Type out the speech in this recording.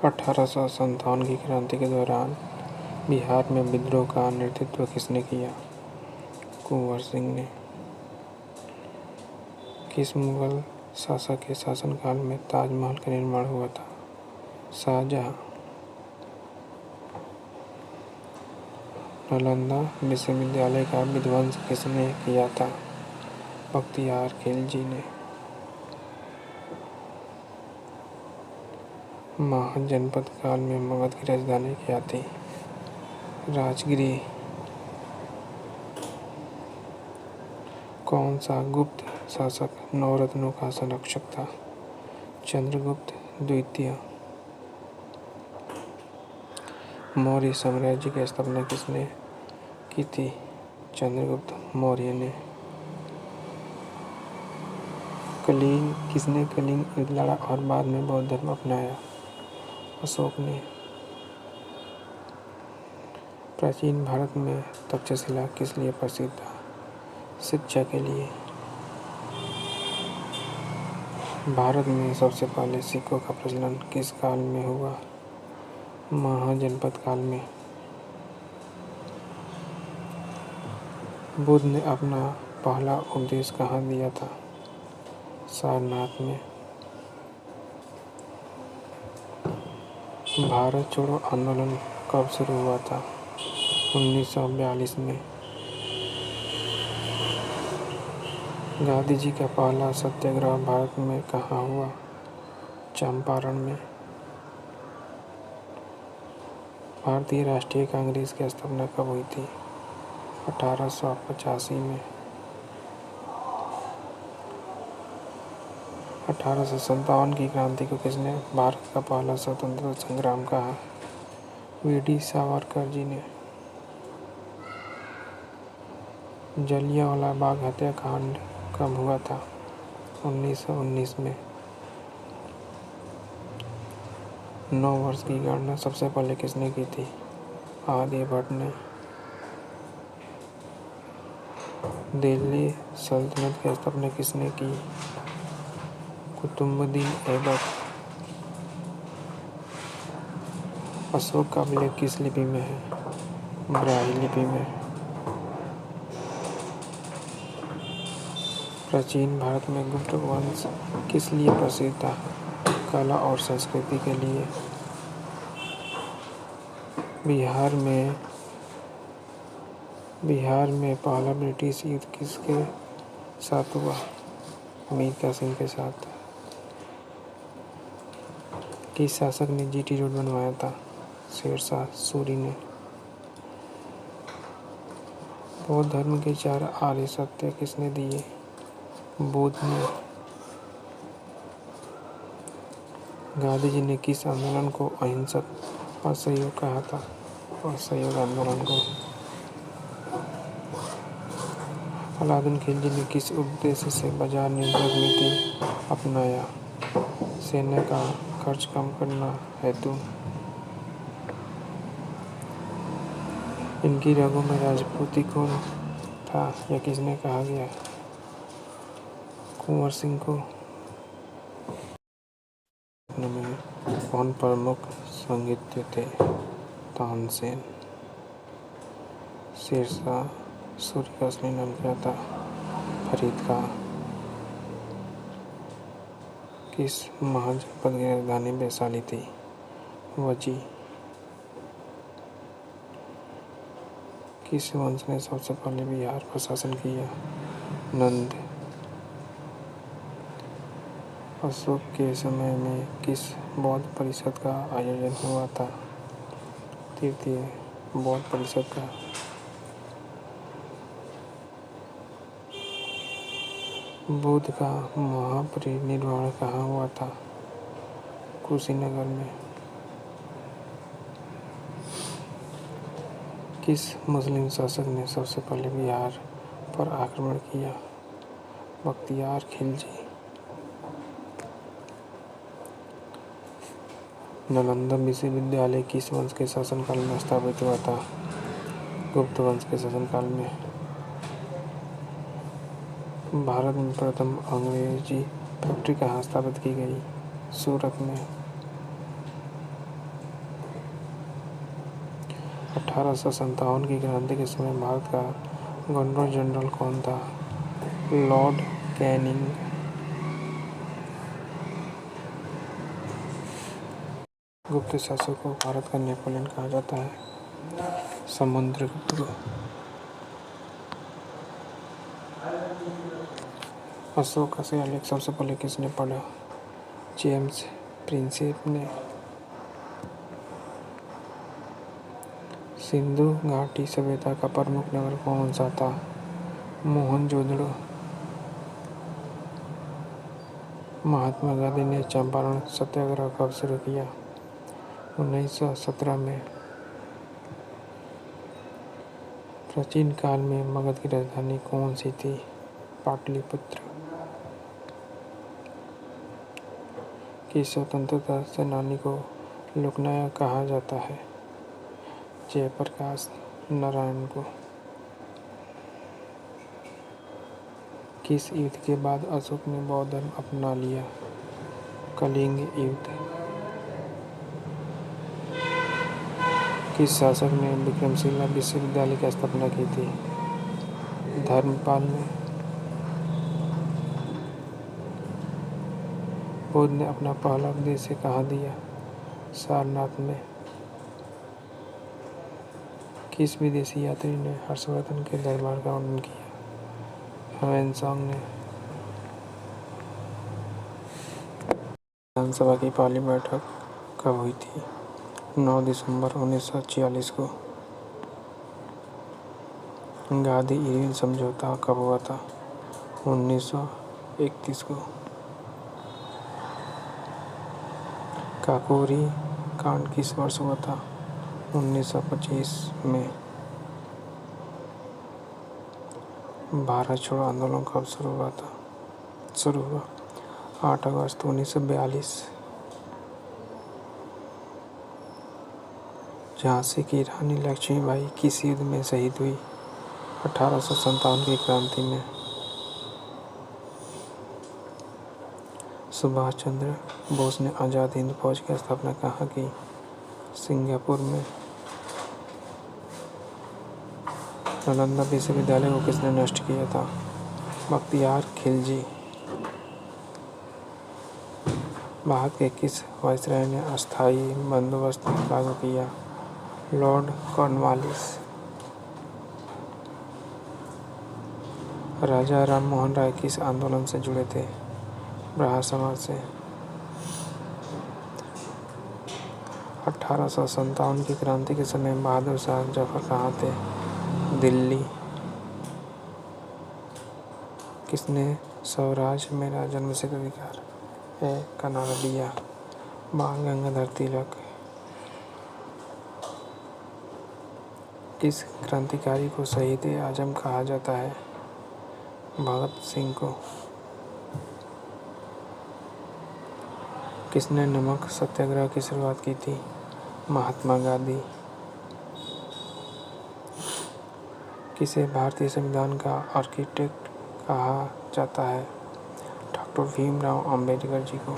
1857 की क्रांति के दौरान बिहार में विद्रोह का नेतृत्व किसने किया? कुंवर सिंह ने। किस मुगल शासक के शासनकाल में ताजमहल का निर्माण हुआ था? शाहजहां। नालंदा विश्वविद्यालय का विध्वंस किसने किया था? बख्तियार खिलजी ने। महाजनपद काल में मगध की राजधानी क्या थी? राजगृह। कौन सा गुप्त शासक नवरत्नों का संरक्षक था? चंद्रगुप्त द्वितीय। मौर्य साम्राज्य की स्थापना किसने की थी? चंद्रगुप्त मौर्य ने। किसने कलिंग युद्ध लड़ा और बाद में बौद्ध धर्म अपनाया? अशोक ने। प्राचीन भारत में तक्षशिला किस लिए प्रसिद्ध था? शिक्षा के लिए। भारत में सबसे पहले सिक्कों का प्रचलन किस काल में हुआ? महाजनपद काल में। बुद्ध ने अपना पहला उपदेश कहाँ दिया था? सारनाथ में। भारत छोड़ो आंदोलन कब शुरू हुआ था? 1942 में। गांधी जी का पहला सत्याग्रह भारत में कहाँ हुआ? चंपारण में। भारतीय राष्ट्रीय कांग्रेस की स्थापना कब हुई थी? 1885 में। 1857 की क्रांति को किसने भारत का पहला स्वतंत्रता संग्राम कहा? वीडी सावरकर जी ने। जलियांवाला बाग हत्याकांड कब हुआ था? 1919 में। 9 वर्ष की गणना सबसे पहले किसने की थी? आर्यभट्ट ने। दिल्ली सल्तनत की स्थापना किसने की? कुतुबुद्दीन ऐबक। अशोक का अभिलेख किस लिपि में है? ब्राह्मी लिपि में। प्राचीन भारत में गुप्त वंश किस लिए प्रसिद्ध था? कला और संस्कृति के लिए। बिहार में पहला ब्रिटिश युद्ध किसके साथ हुआ? मीरका सिंह के साथ। किस शासक ने जीटी रोड बनवाया था? शेरशाह सूरी ने। बौद्ध धर्म के 4 आर्य सत्य किसने दिए? बुद्ध ने। गांधी जी ने किस आंदोलन को अहिंसक असहयोग कहा था? असहयोग आंदोलन को। अलाउद्दीन खिलजी ने किस उद्देश्य से बाजार नियंत्रण नीति अपनाया? सेना का खर्च कम करना हेतु। इनकी रगों में राजपूती खून था, यह किसने कहा गया? कुंवर सिंह को। में कौन प्रमुख संगीतज्ञ थे? तानसेन। शेरशाह सूरी का असली नाम क्या था? फरीद खां। किस महाजनपद की राजधानी वैशाली थी? वजी। किस वंश ने सबसे पहले बिहार पर शासन किया? नंद। अशोक के समय में किस बौद्ध परिषद का आयोजन हुआ था? तृतीय बौद्ध परिषद का। बुद्ध का महापरिनिर्वाण कहाँ हुआ था? कुशीनगर में। किस मुस्लिम शासक ने सबसे पहले बिहार पर आक्रमण किया? बख्तियार खिलजी। नालंदा विश्वविद्यालय किस वंश के शासनकाल में स्थापित हुआ था? गुप्त वंश के शासनकाल में। भारत में प्रथम अंग्रेजी फैक्ट्री कहाँ स्थापित की गई? सूरत में। 1857 की क्रांति के समय भारत का गवर्नर जनरल कौन था? Lord Canning. गुप्त शासक को भारत का नेपोलियन कहा जाता है। समुद्रगुप्त। अशोक का शिलालेख सबसे पहले किसने पढ़ा? जेम्स प्रिंसेप ने। सिंधु घाटी सभ्यता का प्रमुख नगर कौन सा था? मोहनजोदड़ो। महात्मा गांधी ने चंपारण सत्याग्रह कब शुरू किया? 1917 में। प्राचीन काल में मगध की राजधानी कौन सी थी? पाटलिपुत्र। किस स्वतंत्रता सेनानी को लोकनायक कहा जाता है? जयप्रकाश नारायण को। किस युद्ध के बाद अशोक ने बौद्ध धर्म अपना लिया? कलिंग युद्ध। किस शासक ने विक्रमशिला विश्वविद्यालय की स्थापना की थी? धर्मपाल ने। बुद्ध ने अपना पहला उपदेश कहाँ दिया? सारनाथ में। किस विदेशी यात्री ने हर्षवर्धन के दरबार का वर्णन किया? ह्वेनसांग ने। विधानसभा की पहली बैठक कब हुई थी? 9 दिसंबर 1946 को। गांधी इरविन समझौता कब हुआ था? 1931 को। काकोरी कांड किस वर्ष हुआ था? 1925 में। भारत छोड़ो आंदोलन कब शुरू हुआ? 8 अगस्त 1942। झांसी की रानी लक्ष्मीबाई किस युद्ध में शहीद हुई? 1857 की क्रांति में। सुभाष चंद्र बोस ने आज़ाद हिंद फौज की स्थापना कहाँ की? सिंगापुर में। नालंदा विश्वविद्यालय को किसने नष्ट किया था? बख्तियार खिलजी। भारत के किस वायसराय ने अस्थायी बंदोबस्त लागू किया? Lord Cornwallis. राजा राम मोहन राय किस आंदोलन से जुड़े थे? ब्राह्मण समाज से। 1857 की क्रांति के समय बहादुर शाह जफर कहाँ थे? दिल्ली। किसने स्वराज मेरा जन्मसिद्ध अधिकार है का नारा दिया? बाल गंगाधर तिलक। किस क्रांतिकारी को शहीद आजम कहा जाता है? भगत सिंह को। किसने नमक सत्याग्रह की शुरुआत की थी? महात्मा गांधी। किसे भारतीय संविधान का आर्किटेक्ट कहा जाता है? डॉक्टर भीमराव अंबेडकर जी को।